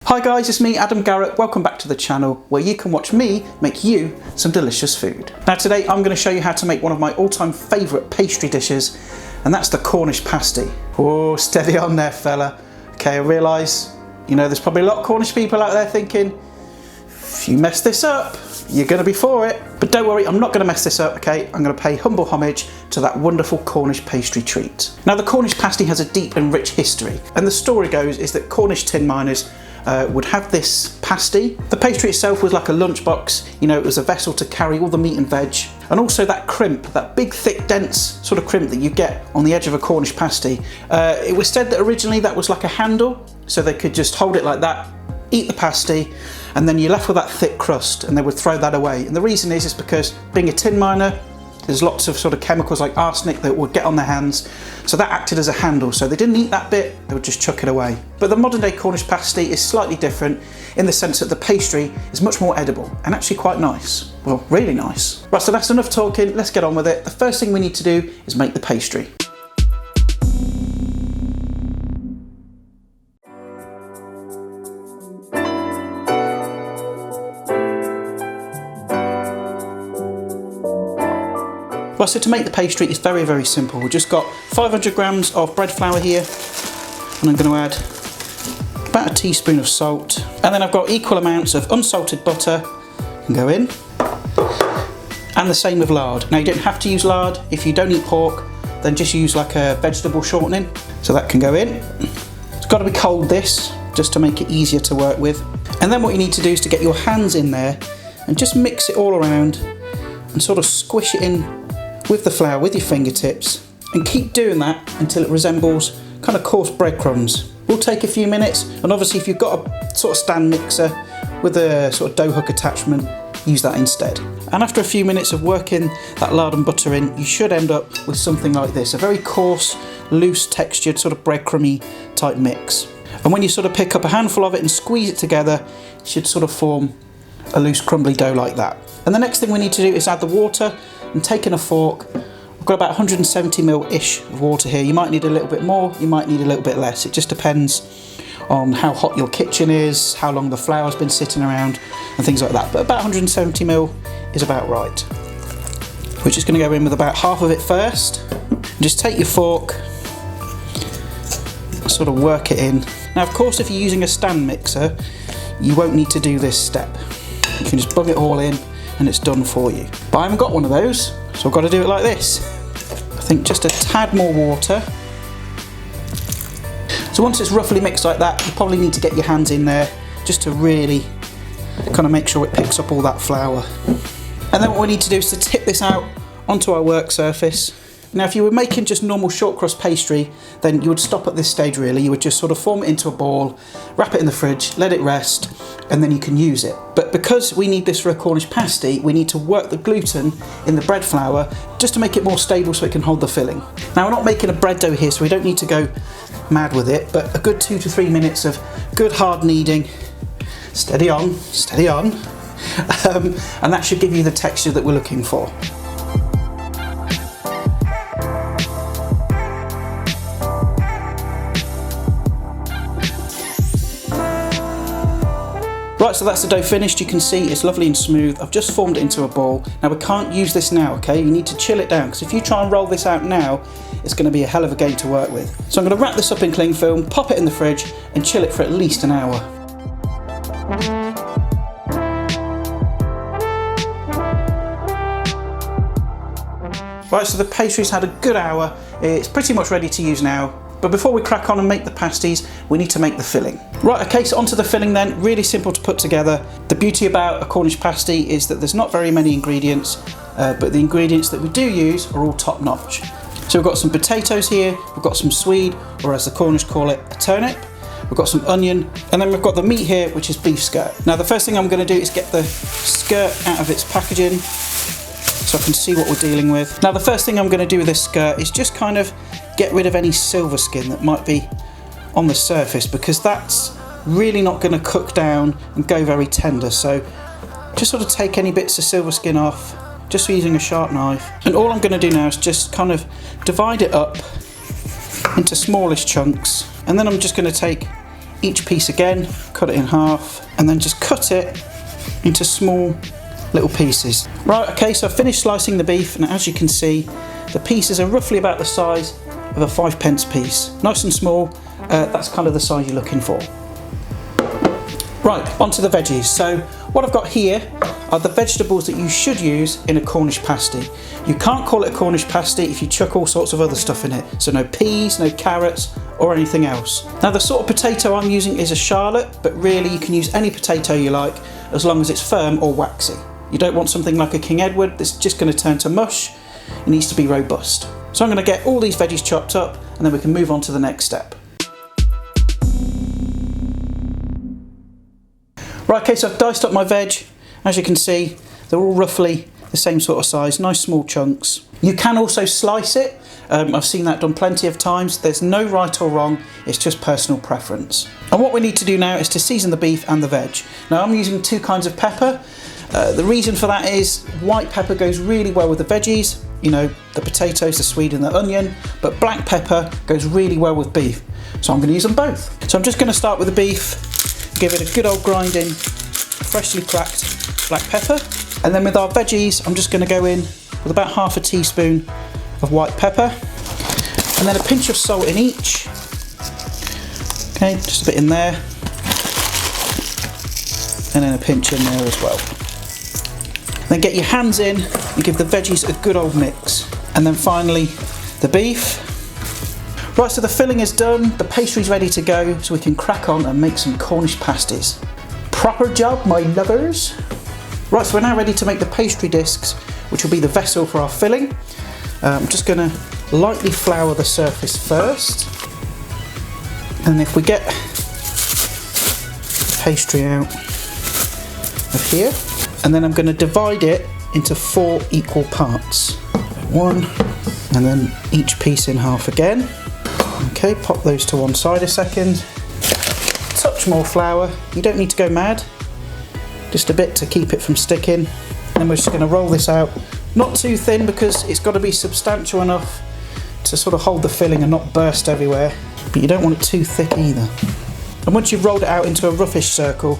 Hi guys, it's me, Adam Garratt. Welcome back to the channel where you can watch me make you some delicious food. Now today I'm going to show you how to make one of my all-time favourite pastry dishes, and that's the Cornish Pasty. Oh, steady on there fella. Okay, I realise, there's probably a lot of Cornish people out there thinking, if you mess this up, you're going to be for it. But don't worry, I'm not going to mess this up, okay? I'm going to pay humble homage to that wonderful Cornish pastry treat. Now the Cornish pasty has a deep and rich history, and the story goes is that Cornish tin miners would have this pasty. The pastry itself was like a lunchbox, it was a vessel to carry all the meat and veg, and also that crimp, that big thick dense sort of crimp that you get on the edge of a Cornish pasty. It was said that originally that was like a handle, so they could just hold it like that, eat the pasty, and then you're left with that thick crust, and they would throw that away. And the reason is because being a tin miner, there's lots of sort of chemicals like arsenic that would get on their hands, so that acted as a handle, so they didn't eat that bit, they would just chuck it away. But the modern day Cornish pasty is slightly different in the sense that the pastry is much more edible and actually quite nice. Well, really nice. Right, so that's enough talking, let's get on with it. The first thing we need to do is make the pastry. Well, so to make the pastry, it's very, very simple. We've just got 500 grams of bread flour here, and I'm going to add about a teaspoon of salt. And then I've got equal amounts of unsalted butter can go in, and the same with lard. Now you don't have to use lard. If you don't eat pork, then just use like a vegetable shortening. So that can go in. It's got to be cold, this, just to make it easier to work with. And then what you need to do is to get your hands in there and just mix it all around and sort of squish it in with the flour with your fingertips, and keep doing that until it resembles kind of coarse breadcrumbs. Will take a few minutes, and obviously if you've got a sort of stand mixer with a sort of dough hook attachment, use that instead. And after a few minutes of working that lard and butter in, you should end up with something like this, a very coarse, loose textured sort of breadcrumby type mix. And when you sort of pick up a handful of it and squeeze it together, it should sort of form a loose crumbly dough like that. And the next thing we need to do is add the water, and taking a fork, I've got about 170ml-ish of water here. You might need a little bit more, you might need a little bit less. It just depends on how hot your kitchen is, how long the flour's been sitting around, and things like that. But about 170ml is about right. We're just going to go in with about half of it first. Just take your fork, and sort of work it in. Now, of course, if you're using a stand mixer, you won't need to do this step. You can just bung it all in, and it's done for you. But I haven't got one of those, so I've got to do it like this. I think just a tad more water. So once it's roughly mixed like that, you probably need to get your hands in there just to really kind of make sure it picks up all that flour. And then what we need to do is to tip this out onto our work surface. Now if you were making just normal short crust pastry, then you would stop at this stage really. You would just sort of form it into a ball, wrap it in the fridge, let it rest, and then you can use it. But because we need this for a Cornish pasty, we need to work the gluten in the bread flour just to make it more stable so it can hold the filling. Now we're not making a bread dough here, so we don't need to go mad with it, but a good 2 to 3 minutes of good hard kneading, steady on, and that should give you the texture that we're looking for. Right, so that's the dough finished. You can see it's lovely and smooth. I've just formed it into a ball. Now we can't use this now, okay? You need to chill it down, because if you try and roll this out now, it's going to be a hell of a game to work with. So I'm going to wrap this up in cling film, pop it in the fridge, and chill it for at least an hour. Right, so the pastry's had a good hour. It's pretty much ready to use now. But before we crack on and make the pasties, we need to make the filling. Right, okay, so onto the filling then. Really simple to put together. The beauty about a Cornish pasty is that there's not very many ingredients, but the ingredients that we do use are all top notch. So we've got some potatoes here, we've got some swede, or as the Cornish call it, a turnip. We've got some onion, and then we've got the meat here, which is beef skirt. Now the first thing I'm going to do is get the skirt out of its packaging, so I can see what we're dealing with. Now the first thing I'm going to do with this skirt is just kind of get rid of any silver skin that might be on the surface, because that's really not going to cook down and go very tender. So just sort of take any bits of silver skin off, just using a sharp knife. And all I'm going to do now is just kind of divide it up into smallish chunks, and then I'm just going to take each piece again, cut it in half, and then just cut it into small little pieces. Right, okay, so I've finished slicing the beef, and as you can see, the pieces are roughly about the size of a 5p piece. Nice and small, that's kind of the size you're looking for. Right, onto the veggies. So what I've got here are the vegetables that you should use in a Cornish pasty. You can't call it a Cornish pasty if you chuck all sorts of other stuff in it. So no peas, no carrots, or anything else. Now the sort of potato I'm using is a Charlotte, but really you can use any potato you like as long as it's firm or waxy. You don't want something like a King Edward that's just going to turn to mush. It needs to be robust. So I'm going to get all these veggies chopped up, and then we can move on to the next step. Right, okay, so I've diced up my veg. As you can see, they're all roughly the same sort of size, nice small chunks. You can also slice it. I've seen that done plenty of times. There's no right or wrong, it's just personal preference. And what we need to do now is to season the beef and the veg. Now I'm using 2 kinds of pepper. The reason for that is white pepper goes really well with the veggies, you know, the potatoes, the swede and the onion, but black pepper goes really well with beef. So I'm going to use them both. So I'm just going to start with the beef. Give it a good old grinding, freshly cracked black pepper. And then with our veggies, I'm just going to go in with about half a teaspoon of white pepper. And then a pinch of salt in each. Okay, just a bit in there. And then a pinch in there as well. Then get your hands in and give the veggies a good old mix. And then finally, the beef. Right, so the filling is done, the pastry's ready to go, so we can crack on and make some Cornish pasties. Proper job, my lovers. Right, so we're now ready to make the pastry discs, which will be the vessel for our filling. I'm just going to lightly flour the surface first. And if we get the pastry out of here, and then I'm going to divide it into 4 equal parts. 1, and then each piece in half again. Okay, pop those to one side a second. Touch more flour. You don't need to go mad. Just a bit to keep it from sticking. Then we're just going to roll this out. Not too thin because it's got to be substantial enough to sort of hold the filling and not burst everywhere. But you don't want it too thick either. And once you've rolled it out into a roughish circle,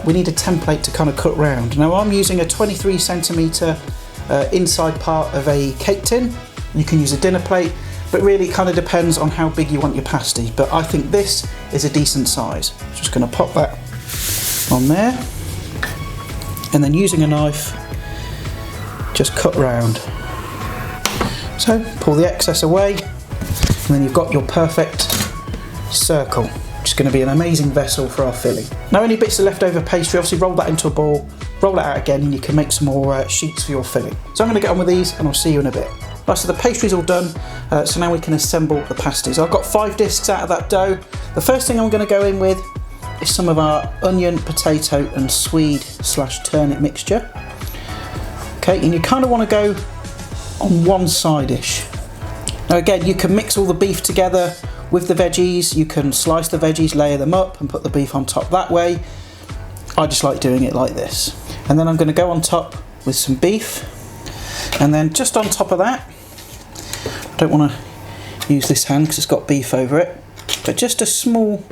we need a template to kind of cut round. Now I'm using a 23cm inside part of a cake tin. You can use a dinner plate. But really it kind of depends on how big you want your pasty. But I think this is a decent size. Just going to pop that on there. And then using a knife, just cut round. So pull the excess away. And then you've got your perfect circle. Which is going to be an amazing vessel for our filling. Now any bits of leftover pastry, obviously roll that into a ball. Roll it out again and you can make some more sheets for your filling. So I'm going to get on with these and I'll see you in a bit. Right, so the pastry's all done, so now we can assemble the pasties. I've got 5 discs out of that dough. The first thing I'm going to go in with is some of our onion, potato and swede / turnip mixture. Okay, and you kind of want to go on one side-ish. Now again, you can mix all the beef together with the veggies. You can slice the veggies, layer them up and put the beef on top that way. I just like doing it like this. And then I'm going to go on top with some beef. And then just on top of that, I don't want to use this hand because it's got beef over it, but just a small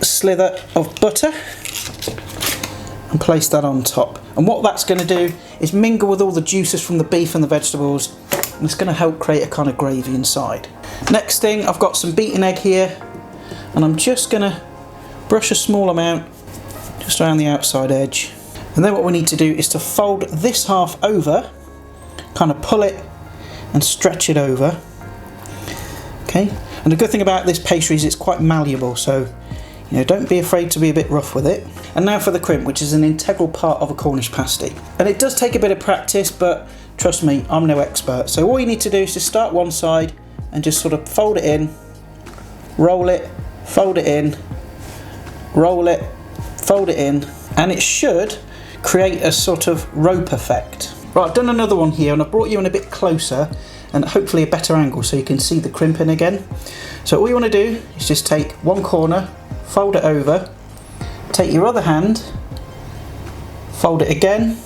slither of butter and place that on top. And what that's going to do is mingle with all the juices from the beef and the vegetables, and it's going to help create a kind of gravy inside. Next thing, I've got some beaten egg here, and I'm just going to brush a small amount just around the outside edge. And then what we need to do is to fold this half over, kind of pull it and stretch it over. Okay, and the good thing about this pastry is it's quite malleable, so you know, don't be afraid to be a bit rough with it. And now for the crimp, which is an integral part of a Cornish pasty. And it does take a bit of practice, but trust me, I'm no expert. So all you need to do is just start one side and just sort of fold it in, roll it, fold it in, roll it, fold it in, and it should create a sort of rope effect. Right, I've done another one here and I've brought you in a bit closer and hopefully a better angle so you can see the crimping again. So all you want to do is just take one corner, fold it over, take your other hand, fold it again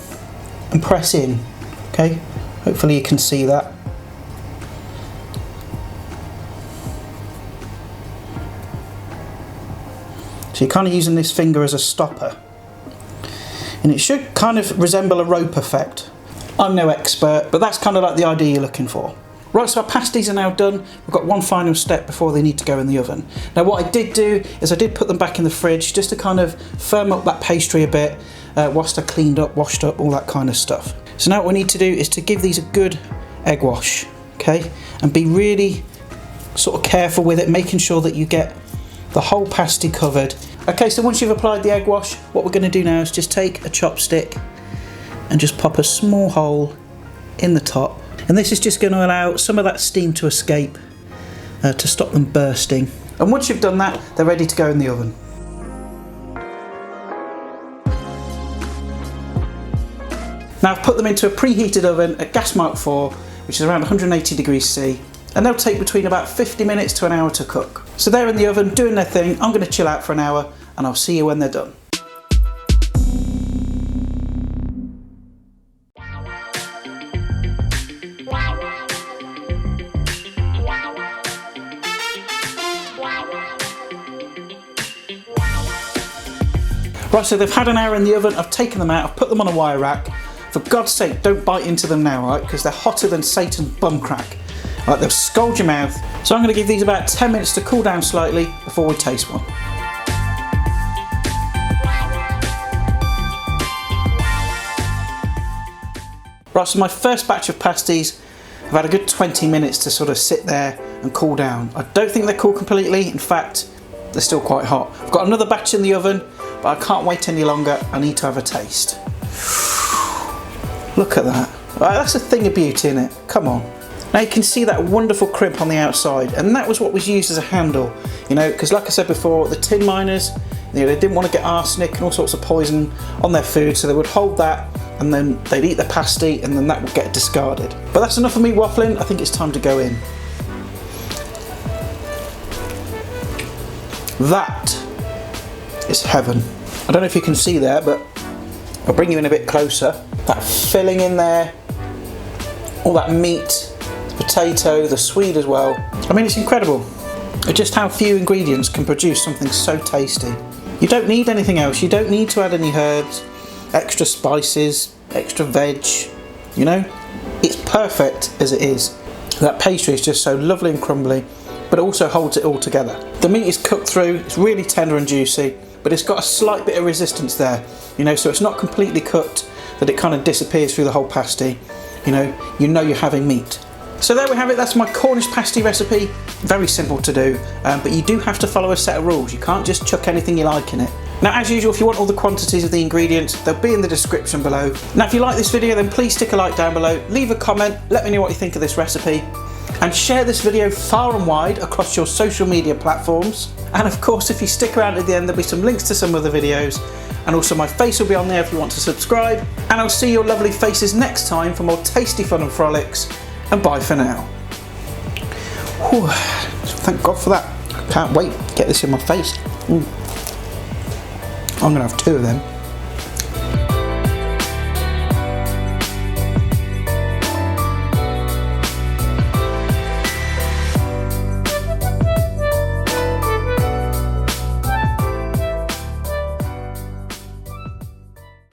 and press in. Okay, hopefully you can see that. So you're kind of using this finger as a stopper. And it should kind of resemble a rope effect. I'm no expert, but that's kind of like the idea you're looking for. Right, so our pasties are now done. We've got one final step before they need to go in the oven. Now what I did do is I did put them back in the fridge just to kind of firm up that pastry a bit whilst I cleaned up, washed up, all that kind of stuff. So now what we need to do is to give these a good egg wash, okay? And be really sort of careful with it, making sure that you get the whole pasty covered. Okay, so once you've applied the egg wash, what we're going to do now is just take a chopstick and just pop a small hole in the top. And this is just going to allow some of that steam to escape to stop them bursting. And once you've done that, they're ready to go in the oven. Now I've put them into a preheated oven at gas mark 4, which is around 180 degrees C, and they'll take between about 50 minutes to an hour to cook. So they're in the oven doing their thing. I'm going to chill out for an hour and I'll see you when they're done. Right, so they've had an hour in the oven, I've taken them out, I've put them on a wire rack. For God's sake, don't bite into them now, right? Because they're hotter than Satan's bum crack. Right, they'll scald your mouth. So I'm going to give these about 10 minutes to cool down slightly before we taste one. Right, so my first batch of pasties, I've had a good 20 minutes to sort of sit there and cool down. I don't think they're cool completely, in fact, they're still quite hot. I've got another batch in the oven, but I can't wait any longer. I need to have a taste. Look at that. Right, that's a thing of beauty, isn't it? Come on. Now you can see that wonderful crimp on the outside, and that was what was used as a handle, you know, because like I said before, the tin miners, you know, they didn't want to get arsenic and all sorts of poison on their food, so they would hold that and then they'd eat the pasty and then that would get discarded. But that's enough of me waffling. I think it's time to go in. That is heaven. I don't know if you can see there, but I'll bring you in a bit closer. That filling in there, all that meat, the potato, the swede as well. I mean, it's incredible. Just how few ingredients can produce something so tasty. You don't need anything else. You don't need to add any herbs, extra spices, extra veg, you know? It's perfect as it is. That pastry is just so lovely and crumbly, but it also holds it all together. The meat is cooked through, it's really tender and juicy, but it's got a slight bit of resistance there, you know, so it's not completely cooked that it kind of disappears through the whole pasty. You know you're having meat. So there we have it, that's my Cornish pasty recipe. Very simple to do, but you do have to follow a set of rules. You can't just chuck anything you like in it. Now as usual, if you want all the quantities of the ingredients, they'll be in the description below. Now if you like this video, then please stick a like down below, leave a comment, let me know what you think of this recipe, and share this video far and wide across your social media platforms. And of course, if you stick around at the end, there'll be some links to some other videos, and also my face will be on there if you want to subscribe. And I'll see your lovely faces next time for more tasty fun and frolics, and bye for now. Whew. Thank God for that. I can't wait to get this in my face. I'm gonna have 2 of them.